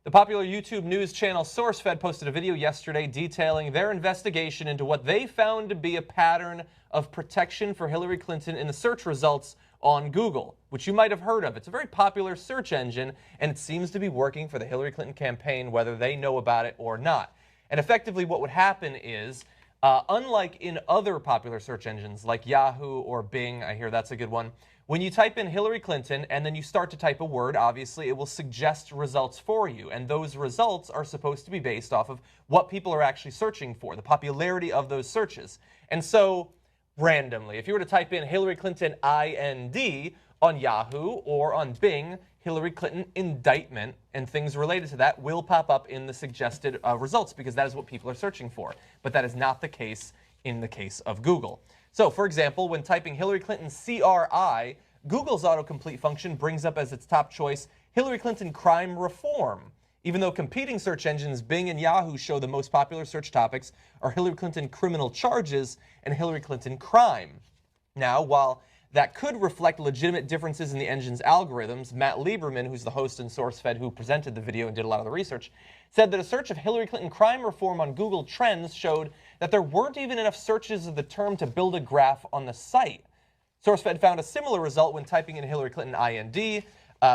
The popular YouTube news channel SourceFed posted a video yesterday detailing their investigation into what they found to be a pattern of protection for Hillary Clinton in the search results on Google, which you might have heard of. It's a very popular search engine, and it seems to be working for the Hillary Clinton campaign, whether they know about it or not. And effectively what would happen is, unlike in other popular search engines like Yahoo or Bing, I hear that's a good one, when you type in Hillary Clinton and then you start to type a word, obviously it will suggest results for you. And those results are supposed to be based off of what people are actually searching for, the popularity of those searches. And so, randomly, if you were to type in Hillary Clinton IND on Yahoo or on Bing, Hillary Clinton indictment and things related to that will pop up in the suggested results because that is what people are searching for. But that is not the case in the case of Google. So, for example, when typing Hillary Clinton CRI, Google's autocomplete function brings up as its top choice Hillary Clinton crime reform, even though competing search engines Bing and Yahoo show the most popular search topics are Hillary Clinton criminal charges and Hillary Clinton crime. Now, while that could reflect legitimate differences in the engine's algorithms, Matt Lieberman, who's the host in SourceFed who presented the video and did a lot of the research, said that a search of Hillary Clinton crime reform on Google Trends showed that there weren't even enough searches of the term to build a graph on the site. SourceFed found a similar result when typing in Hillary Clinton IND,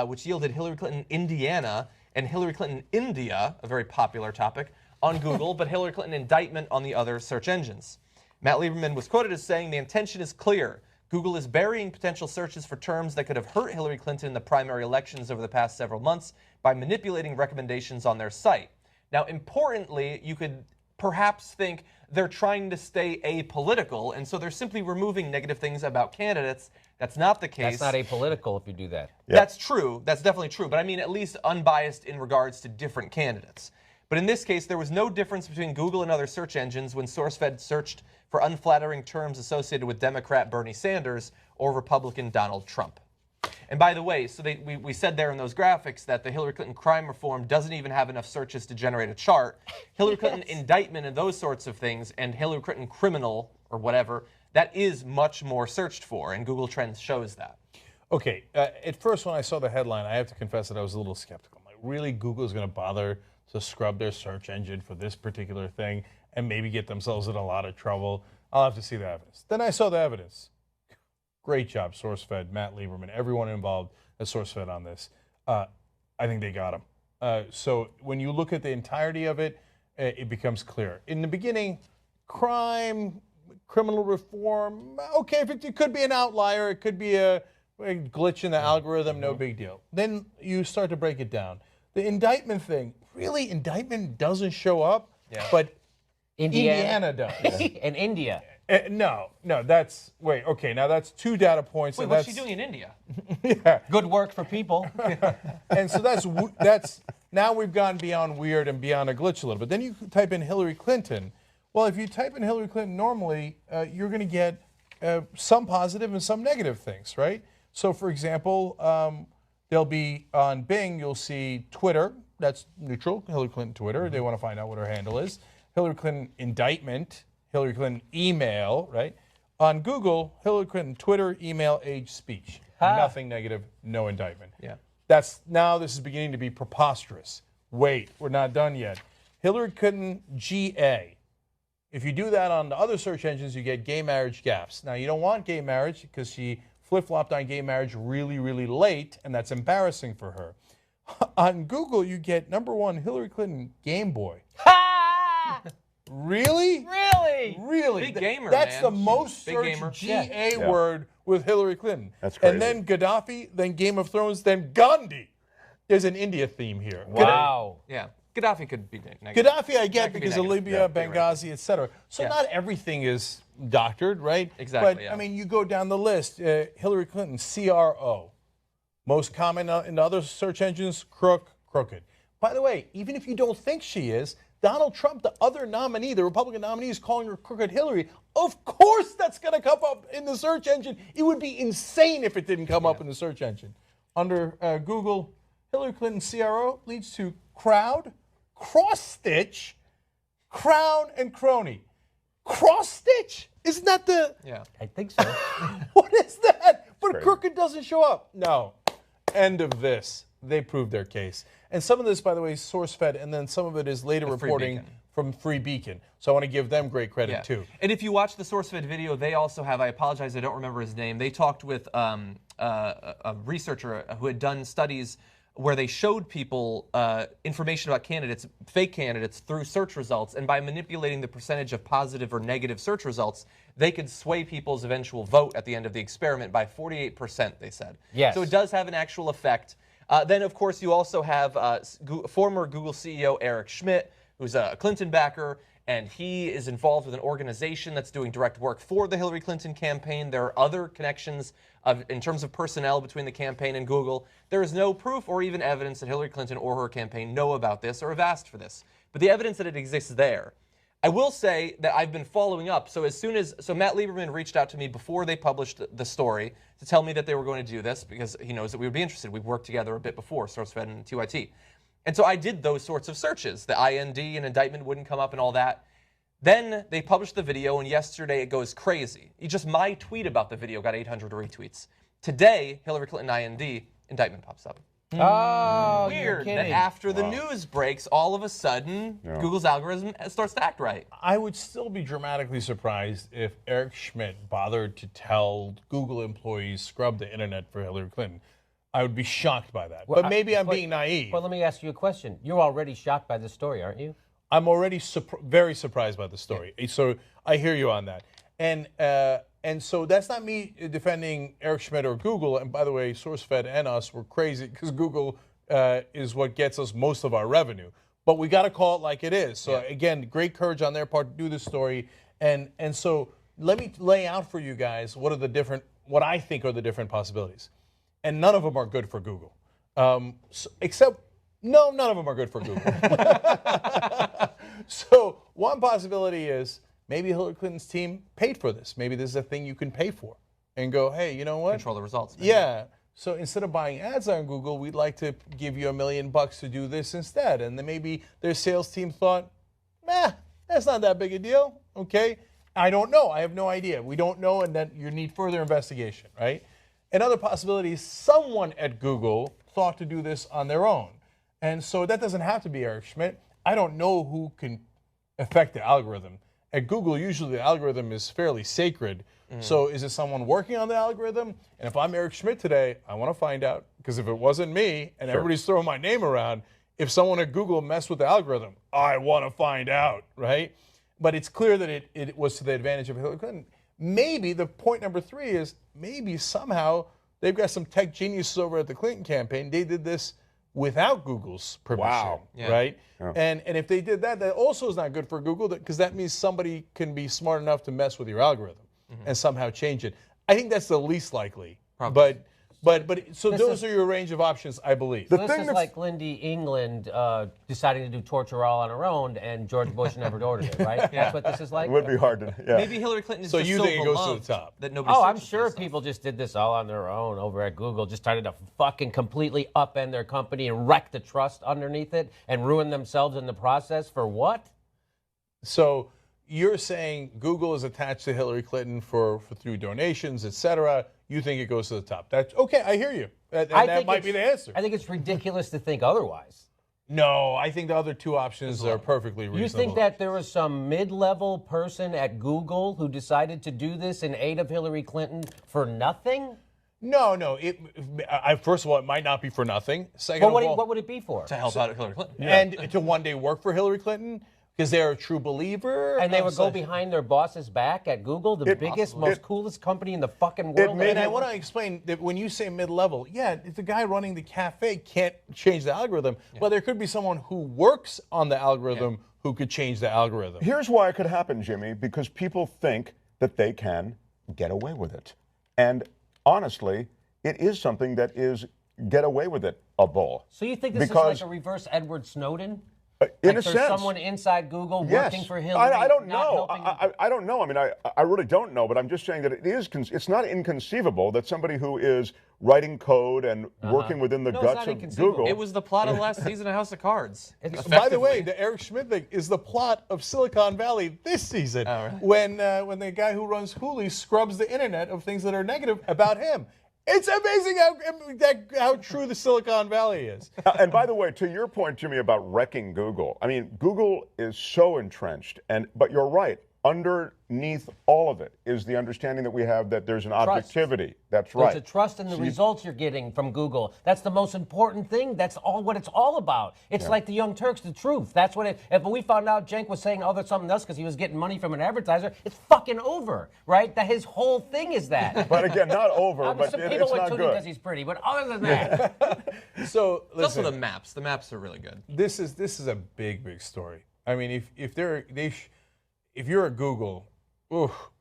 which yielded Hillary Clinton Indiana and Hillary Clinton India, a very popular topic, on Google, but Hillary Clinton indictment on the other search engines. Matt Lieberman was quoted as saying, "The intention is clear. Google is burying potential searches for terms that could have hurt Hillary Clinton in the primary elections over the past several months by manipulating recommendations on their site." Now, importantly, you could perhaps think they're trying to stay apolitical, and so they're simply removing negative things about candidates. That's not the case. That's not apolitical if you do that. Yep. That's true. That's definitely true. But I mean, at least unbiased in regards to different candidates. But in this case, there was no difference between Google and other search engines when SourceFed searched for unflattering terms associated with Democrat Bernie Sanders or Republican Donald Trump. And by the way, so we said there in those graphics that the Hillary Clinton crime reform doesn't even have enough searches to generate a chart. Hillary Clinton indictment and those sorts of things, and Hillary Clinton criminal or whatever, that is much more searched for, and Google Trends shows that. Okay, at first when I saw the headline, I have to confess that I was a little skeptical. Like, really, Google's going to bother to scrub their search engine for this particular thing and maybe get themselves in a lot of trouble? I'll have to see the evidence. Then I saw the evidence. Great job, SourceFed, Matt Lieberman, everyone involved at SourceFed on this. I think they got him. So when you look at the entirety of it, it becomes clear. In the beginning, crime, criminal reform, okay, if it could be an outlier, it could be a glitch in the algorithm, no big deal. Then you start to break it down. The indictment thing, really, indictment doesn't show up, but Indiana does. And India. No, that's, wait, okay, now that's two data points. Wait, what's she doing in India? Yeah. Good work for people. And so that's, now we've gone beyond weird and beyond a glitch a little bit. Then you type in Hillary Clinton. Well, if you type in Hillary Clinton normally, you're going to get some positive and some negative things, right? So, for example, there'll be on Bing, you'll see Twitter. That's neutral, Hillary Clinton Twitter. They want to find out what her handle is. Hillary Clinton indictment, Hillary Clinton email, right? On Google, Hillary Clinton Twitter, email, age, speech. Nothing negative, no indictment. Yeah. Now this is beginning to be preposterous. Wait, we're not done yet. Hillary Clinton GA. If you do that on the other search engines, you get gay marriage gaps. Now, you don't want gay marriage because she flip-flopped on gay marriage really, really late, and that's embarrassing for her. On Google, you get #1, Hillary Clinton Game Boy. Really? Really? Really? Big gamer, That's man. the most Big searched gamer. GA word with Hillary Clinton. That's crazy. And then Gaddafi, then Game of Thrones, then Gandhi. There's an India theme here. Wow. Yeah. Gaddafi could be negative. Gaddafi I get That could be because of negative. Libya, Yeah, Benghazi, etc. So not everything is doctored, right? Exactly, But, yeah. I mean, you go down the list. Hillary Clinton, CRO. Most common in the other search engines, crooked. By the way, even if you don't think she is, Donald Trump, the other nominee, the Republican nominee, is calling her crooked Hillary. Of course that's going to come up in the search engine. It would be insane if it didn't come up in the search engine. Under Google, Hillary Clinton CRO leads to crowd, cross-stitch, crown, and crony. Cross-stitch? Isn't that the... Yeah. I think so. What is that? But crazy. crooked doesn't show up. No. End of this. they proved their case. And some of this, by the way, is SourceFed, and then some of it is later reporting from Free Beacon. So I want to give them great credit too. And if you watch the SourceFed video, they also have, I apologize, I don't remember his name, they talked with a researcher who had done studies where they showed people information about candidates, fake candidates, through search results, and by manipulating the percentage of positive or negative search results, they could sway people's eventual vote at the end of the experiment by 48%, they said. Yes. So it does have an actual effect. Then, of course, you also have former Google CEO Eric Schmidt, who's a Clinton backer, and he is involved with an organization that's doing direct work for the Hillary Clinton campaign. There are other connections in terms of personnel between the campaign and Google. There is no proof or even evidence that Hillary Clinton or her campaign know about this or have asked for this. But the evidence that it exists there. I will say that I've been following up. So Matt Lieberman reached out to me before they published the story to tell me that they were going to do this because he knows that we would be interested. We've worked together a bit before, SourceFed and TYT. And so I did those sorts of searches. The IND and indictment wouldn't come up and all that. Then they published the video, and yesterday it goes crazy. Just my tweet about the video got 800 retweets. Today, Hillary Clinton IND, indictment pops up. Oh, Weird that after the news breaks, all of a sudden, Google's algorithm starts to act right. I would still be dramatically surprised if Eric Schmidt bothered to tell Google employees scrub the internet for Hillary Clinton. I would be shocked by that. Well, but maybe I'm being naive. Well, let me ask you a question. You're already shocked by this story, aren't you? I'm already very surprised by the story. So I hear you on that. And so that's not me defending Eric Schmidt or Google. And by the way, SourceFed and us were crazy because Google is what gets us most of our revenue. But we got to call it like it is. So again, great courage on their part to do this story. And so let me lay out for you guys what I think are the different possibilities. And none of them are good for Google. None of them are good for Google. So one possibility is maybe Hillary Clinton's team paid for this. Maybe this is a thing you can pay for and go, hey, you know what? Control the results. Maybe. Yeah. So instead of buying ads on Google, we'd like to give you $1 million to do this instead. And then maybe their sales team thought, that's not that big a deal. Okay. I don't know. I have no idea. We don't know, and then you need further investigation, right? Another possibility is someone at Google thought to do this on their own. And so that doesn't have to be Eric Schmidt. I don't know who can affect the algorithm. At Google, usually the algorithm is fairly sacred. So is it someone working on the algorithm? And if I'm Eric Schmidt today, I want to find out. Because if it wasn't me, and everybody's throwing my name around, if someone at Google messed with the algorithm, I want to find out, right? But it's clear that it was to the advantage of Hillary Clinton. Maybe the point number 3 is maybe somehow they've got some tech geniuses over at the Clinton campaign. They did this without Google's permission, right? Yeah. And if they did that, that also is not good for Google because that means somebody can be smart enough to mess with your algorithm and somehow change it. I think that's the least likely. Probably. But so those are your range of options, I believe. This is like Lindy England deciding to do torture all on her own, and George Bush never ordered it, right? That's what this is like? It would be hard to, Maybe Hillary Clinton is so just you so think it goes beloved to the top. That nobody I'm sure people just did this all on their own over at Google, just started to fucking completely upend their company and wreck the trust underneath it and ruin themselves in the process for what? So you're saying Google is attached to Hillary Clinton for through donations, et cetera. You think it goes to the top. That's okay, I hear you. And that might be the answer. I think it's ridiculous to think otherwise. No, I think the other two options are perfectly reasonable. You think that there was some mid-level person at Google who decided to do this in aid of Hillary Clinton for nothing? No. First of all, it might not be for nothing. Second of all, what would it be for? To help out Hillary Clinton. And to one day work for Hillary Clinton. Because they're a true believer. And they would go behind their boss's back at Google, the biggest, most coolest company in the fucking world. And I want to explain that when you say mid-level, if the guy running the cafe can't change the algorithm, well, there could be someone who works on the algorithm who could change the algorithm. Here's why it could happen, Jimmy, because people think that they can get away with it. And honestly, it is something that is get away with it-able. So you think this is like a reverse Edward Snowden? In a sense, someone inside Google working for Hillary. I don't know. I don't know. I mean, I really don't know. But I'm just saying that it's not inconceivable that somebody who is writing code and working within the guts of Google. It was the plot of the last season of House of Cards. By the way, the Eric Schmidt thing is the plot of Silicon Valley this season. Oh, really? When the guy who runs Hulu scrubs the internet of things that are negative about him. It's amazing how true the Silicon Valley is. And by the way, to your point, Jimmy, about wrecking Google, I mean, Google is so entrenched, but you're right. Underneath all of it is the understanding that we have that there's an objectivity. That's right. There's a trust in the results you're getting from Google. That's the most important thing. That's all what it's all about. It's like the Young Turks, the truth. That's what if we found out Cenk was saying there's something else because he was getting money from an advertiser, it's fucking over, right? That his whole thing is that. But again, not over, but some it's people not would good. because he's pretty, but other than that. So It's also listen, the maps. The maps are really good. this is a big story. I mean, if you're at Google,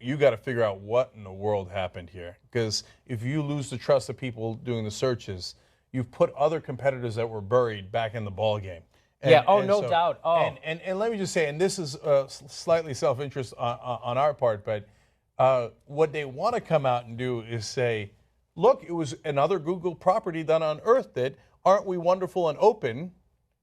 you got to figure out what in the world happened here. Because if you lose the trust of people doing the searches, you've put other competitors that were buried back in the ball game. No doubt. And let me just say, and this is slightly self-interest on our part, but what they want to come out and do is say, look, it was another Google property that unearthed it. Aren't we wonderful and open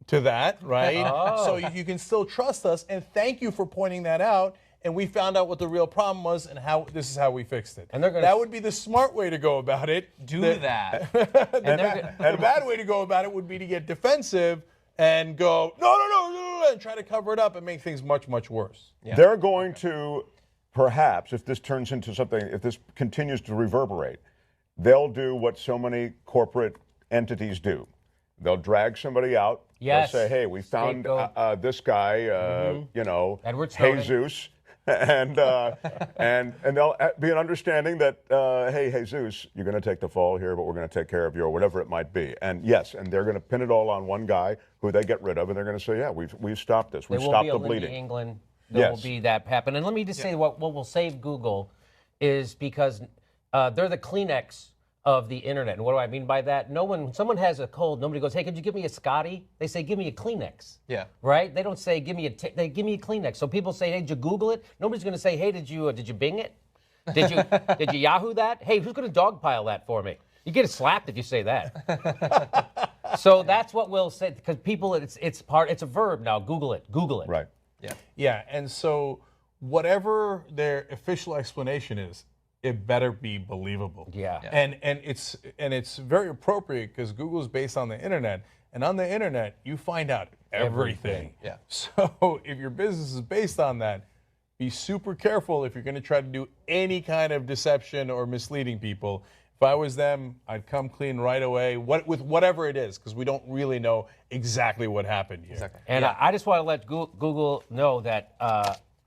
to that, right? So you can still trust us, and thank you for pointing that out. And we found out what the real problem was, and this is how we fixed it. And they're gonna that would be the smart way to go about it. Do that. The bad way to go about it would be to get defensive and go, no, and try to cover it up and make things much worse. Yeah. They're going to, perhaps, if this turns into something, if this continues to reverberate, they'll do what so many corporate entities do. They'll drag somebody out. Yes. They'll say, hey, we found this guy, Edward Snowden. Jesus. And they'll be an understanding that, hey, Jesus, you're going to take the fall here, but we're going to take care of you, or whatever it might be. And yes, and they're going to pin it all on one guy who they get rid of, and they're going to say, yeah, we've stopped this. We've stopped the bleeding. England. There will be that happen. And let me just say what will save Google is because they're the Kleenex of the internet. And what do I mean by that? When someone has a cold, nobody goes, hey, could you give me a Scotty? They say, give me a Kleenex. Yeah. Right? They don't say, give me they give me a Kleenex. So people say, hey, did you Google it? Nobody's going to say, hey, did you Bing it? Did you Yahoo that? Hey, who's going to dogpile that for me? You get slapped if you say that. So that's what we'll say, because people, it's a verb now. Google it. Right. Yeah. Yeah. And so whatever their official explanation is, it better be believable. Yeah. And it's very appropriate because Google is based on the internet, and on the internet you find out everything. Yeah. So if your business is based on that, be super careful if you're going to try to do any kind of deception or misleading people. If I was them, I'd come clean right away with whatever it is, because we don't really know exactly what happened here. Exactly. And I just want to let Google know that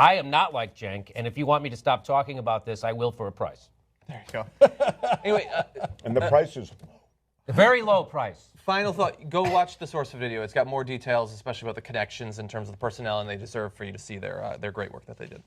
I am not like Cenk, and if you want me to stop talking about this, I will for a price. There you go. Anyway. And the price is a very low price. Final thought, go watch the SourceFed video. It's got more details, especially about the connections in terms of the personnel, and they deserve for you to see their great work that they did.